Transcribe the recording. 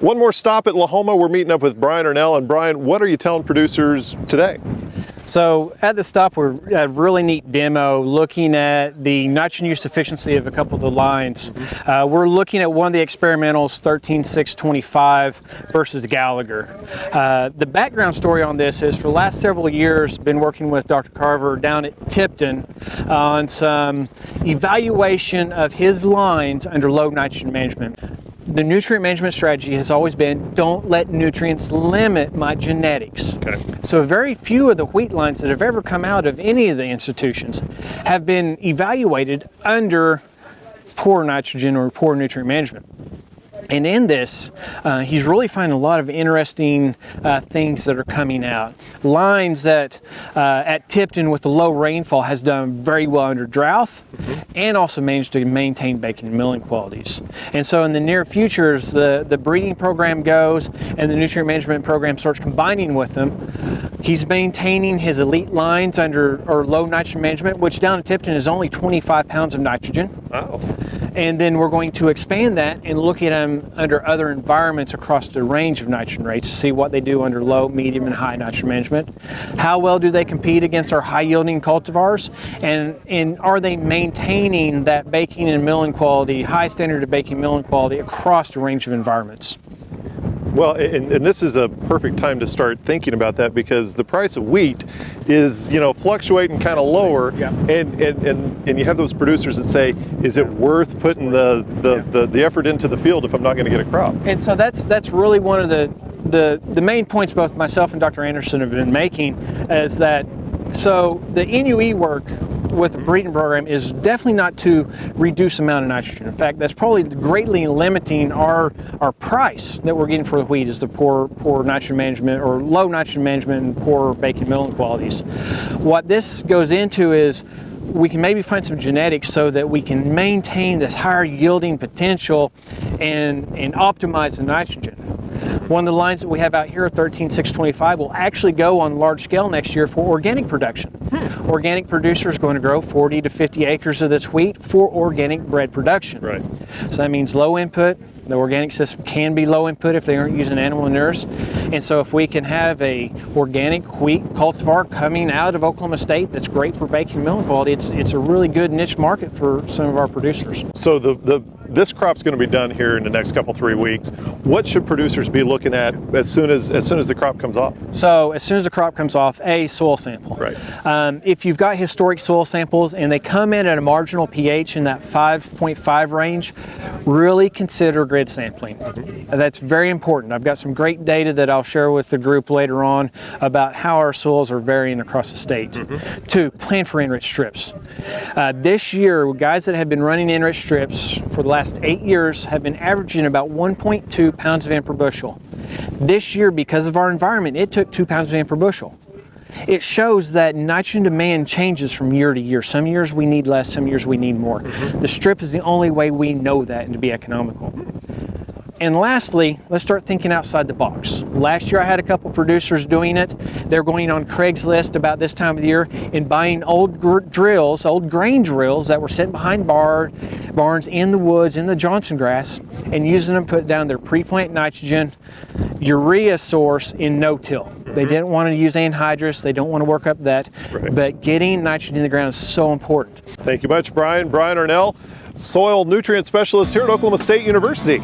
One more stop at Lahoma. We're meeting up with Brian Arnall. And Brian, what are you telling producers today? So at the stop, we're at a really neat demo looking at the nitrogen use efficiency of a couple of the lines. We're looking at one of the experimentals, 13625 versus Gallagher. The background story on this is for the last several years, been working with Dr. Carver down at Tipton on some evaluation of his lines under low nitrogen management. The nutrient management strategy has always been, don't let nutrients limit my genetics. Okay. So very few of the wheat lines that have ever come out of any of the institutions have been evaluated under poor nitrogen or poor nutrient management. And in this, he's really finding a lot of interesting things that are coming out. Lines that at Tipton with the low rainfall has done very well under drought and also managed to maintain baking and milling qualities. And so in the near future, as the breeding program goes and the nutrient management program starts combining with them, he's maintaining his elite lines under or low nitrogen management, which down at Tipton is only 25 pounds of nitrogen. Wow. And then we're going to expand that and look at them under other environments across the range of nitrogen rates to see what they do under low, medium, and high nitrogen management. How well do they compete against our high-yielding cultivars? And are they maintaining that baking and milling quality, high standard of baking and milling quality across the range of environments? Well, and this is a perfect time to start thinking about that because the price of wheat is, fluctuating kind of lower. Yeah. And you have those producers that say, is it worth putting the effort into the field if I'm not going to get a crop? And so that's really one of the main points both myself and Dr. Anderson have been making is that so the NUE work with the breeding program is definitely not to reduce the amount of nitrogen. In fact, that's probably greatly limiting our price that we're getting for the wheat is the poor nitrogen management or low nitrogen management and poor baking milling qualities. What this goes into is we can maybe find some genetics so that we can maintain this higher yielding potential and optimize the nitrogen. One of the lines that we have out here at 13625 will actually go on large scale next year for organic production. Organic producers are going to grow 40 to 50 acres of this wheat for organic bread production. Right. So that means low input. The organic system can be low input if they aren't using animal manures. And so if we can have a organic wheat cultivar coming out of Oklahoma State that's great for baking and milling quality, it's a really good niche market for some of our producers. So this crop's going to be done here in the next 3 weeks. What should producers be looking at as soon as the crop comes off? So as soon as the crop comes off, soil sample. Right. If you've got historic soil samples and they come in at a marginal pH in that 5.5 range, really consider grid sampling. That's very important. I've got some great data that I'll share with the group later on about how our soils are varying across the state. 2, plan for enriched strips. This year, guys that have been running enriched strips for the last 8 years have been averaging about 1.2 pounds of N per bushel. This year, because of our environment, it took 2 pounds of N per bushel. It shows that nitrogen demand changes from year to year. Some years we need less, some years we need more. The strip is the only way we know that and to be economical. And lastly, let's start thinking outside the box. Last year I had a couple producers doing it. They're going on Craigslist about this time of the year and buying old grain drills that were sitting behind barns in the woods, in the Johnson grass, and using them to put down their pre-plant nitrogen urea source in no-till. They didn't want to use anhydrous, they don't want to work up that, but getting nitrogen in the ground is so important. Thank you much, Brian. Brian Arnall, soil nutrient specialist here at Oklahoma State University.